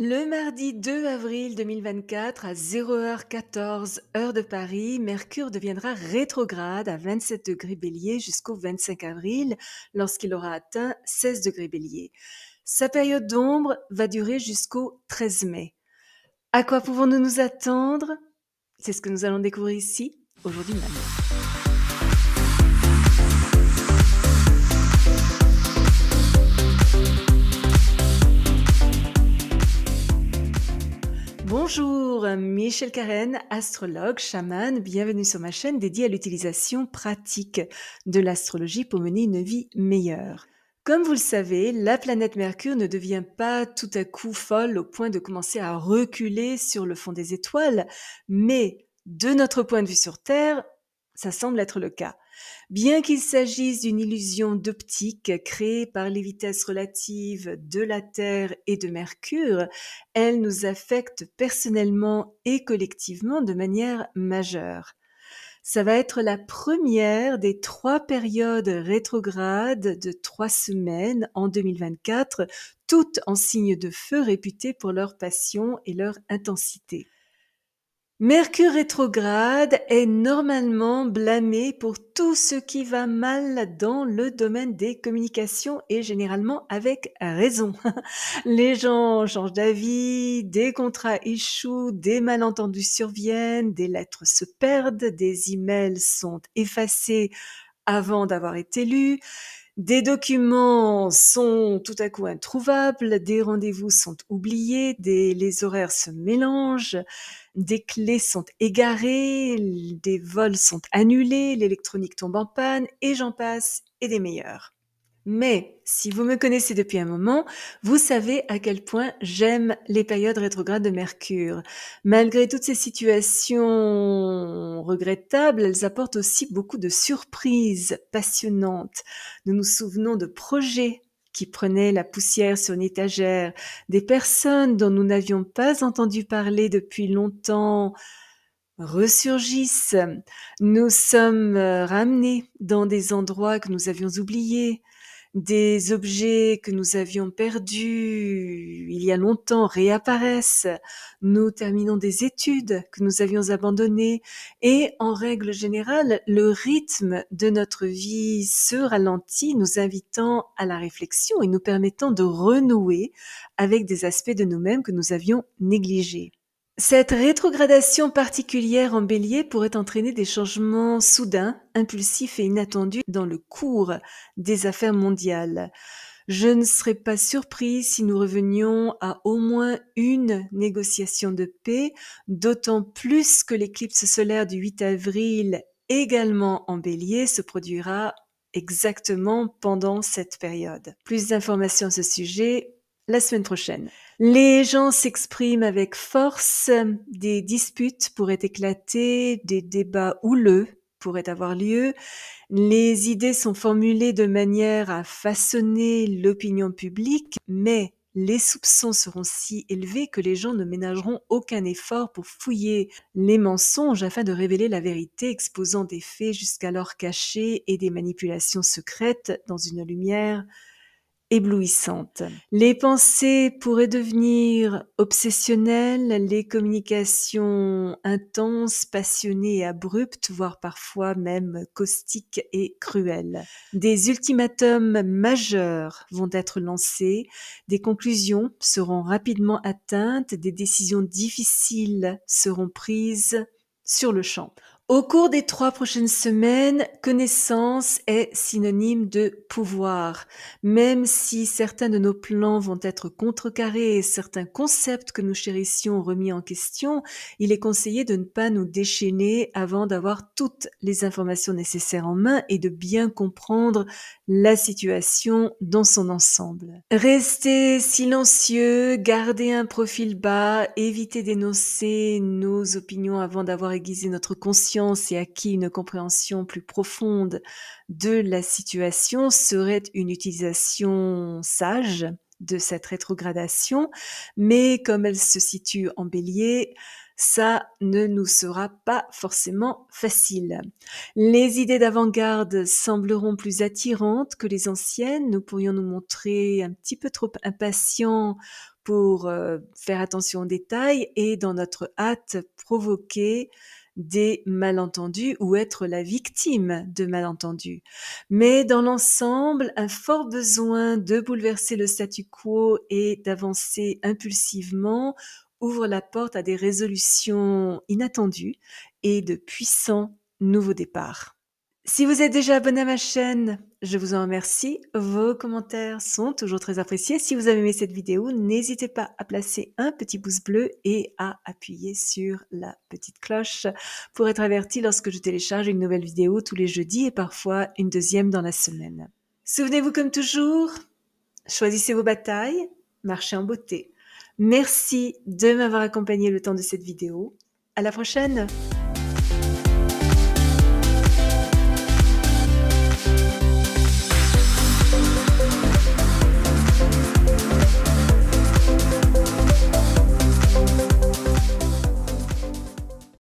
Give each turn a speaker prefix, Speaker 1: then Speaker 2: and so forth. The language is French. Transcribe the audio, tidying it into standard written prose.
Speaker 1: Le mardi 2 avril 2024 à 0h14 heure de Paris, Mercure deviendra rétrograde à 27 degrés Bélier jusqu'au 25 avril lorsqu'il aura atteint 16 degrés Bélier. Sa période d'ombre va durer jusqu'au 13 mai. À quoi pouvons-nous nous attendre? C'est ce que nous allons découvrir ici, aujourd'hui même. Bonjour, Michel Carène, astrologue, chamane, bienvenue sur ma chaîne dédiée à l'utilisation pratique de l'astrologie pour mener une vie meilleure. Comme vous le savez, la planète Mercure ne devient pas tout à coup folle au point de commencer à reculer sur le fond des étoiles, mais de notre point de vue sur Terre, ça semble être le cas. Bien qu'il s'agisse d'une illusion d'optique créée par les vitesses relatives de la Terre et de Mercure, elle nous affecte personnellement et collectivement de manière majeure. Ça va être la première des 3 périodes rétrogrades de 3 semaines en 2024, toutes en signe de feu réputées pour leur passion et leur intensité. Mercure rétrograde est normalement blâmé pour tout ce qui va mal dans le domaine des communications et généralement avec raison. Les gens changent d'avis, des contrats échouent, des malentendus surviennent, des lettres se perdent, des emails sont effacés avant d'avoir été lus, des documents sont tout à coup introuvables, des rendez-vous sont oubliés, les horaires se mélangent, des clés sont égarées, des vols sont annulés, l'électronique tombe en panne, et j'en passe, et des meilleurs. Mais si vous me connaissez depuis un moment, vous savez à quel point j'aime les périodes rétrogrades de Mercure. Malgré toutes ces situations regrettables, elles apportent aussi beaucoup de surprises passionnantes. Nous nous souvenons de projets qui prenaient la poussière sur une étagère, des personnes dont nous n'avions pas entendu parler depuis longtemps ressurgissent. Nous sommes ramenés dans des endroits que nous avions oubliés. Des objets que nous avions perdus il y a longtemps réapparaissent. Nous terminons des études que nous avions abandonnées et en règle générale, le rythme de notre vie se ralentit, nous invitant à la réflexion et nous permettant de renouer avec des aspects de nous-mêmes que nous avions négligés. Cette rétrogradation particulière en Bélier pourrait entraîner des changements soudains, impulsifs et inattendus dans le cours des affaires mondiales. Je ne serais pas surprise si nous revenions à au moins une négociation de paix, d'autant plus que l'éclipse solaire du 8 avril, également en Bélier, se produira exactement pendant cette période. Plus d'informations à ce sujet la semaine prochaine. Les gens s'expriment avec force, des disputes pourraient éclater, des débats houleux pourraient avoir lieu, les idées sont formulées de manière à façonner l'opinion publique, mais les soupçons seront si élevés que les gens ne ménageront aucun effort pour fouiller les mensonges afin de révéler la vérité, exposant des faits jusqu'alors cachés et des manipulations secrètes dans une lumière éblouissante. Les pensées pourraient devenir obsessionnelles, les communications intenses, passionnées et abruptes, voire parfois même caustiques et cruelles. Des ultimatums majeurs vont être lancés, des conclusions seront rapidement atteintes, des décisions difficiles seront prises sur le champ. Au cours des 3 prochaines semaines, connaissance est synonyme de pouvoir. Même si certains de nos plans vont être contrecarrés et certains concepts que nous chérissions remis en question, il est conseillé de ne pas nous déchaîner avant d'avoir toutes les informations nécessaires en main et de bien comprendre la situation dans son ensemble. Restez silencieux, gardez un profil bas, évitez d'énoncer nos opinions avant d'avoir aiguisé notre conscience et acquis une compréhension plus profonde de la situation serait une utilisation sage de cette rétrogradation, mais comme elle se situe en Bélier, ça ne nous sera pas forcément facile. Les idées d'avant-garde sembleront plus attirantes que les anciennes. Nous pourrions nous montrer un petit peu trop impatients pour faire attention aux détails et dans notre hâte provoquer des malentendus ou être la victime de malentendus. Mais dans l'ensemble, un fort besoin de bouleverser le statu quo et d'avancer impulsivement ouvre la porte à des résolutions inattendues et de puissants nouveaux départs. Si vous êtes déjà abonné à ma chaîne, je vous en remercie. Vos commentaires sont toujours très appréciés. Si vous avez aimé cette vidéo, n'hésitez pas à placer un petit pouce bleu et à appuyer sur la petite cloche pour être averti lorsque je télécharge une nouvelle vidéo tous les jeudis et parfois une deuxième dans la semaine. Souvenez-vous comme toujours, choisissez vos batailles, marchez en beauté. Merci de m'avoir accompagné le temps de cette vidéo. À la prochaine!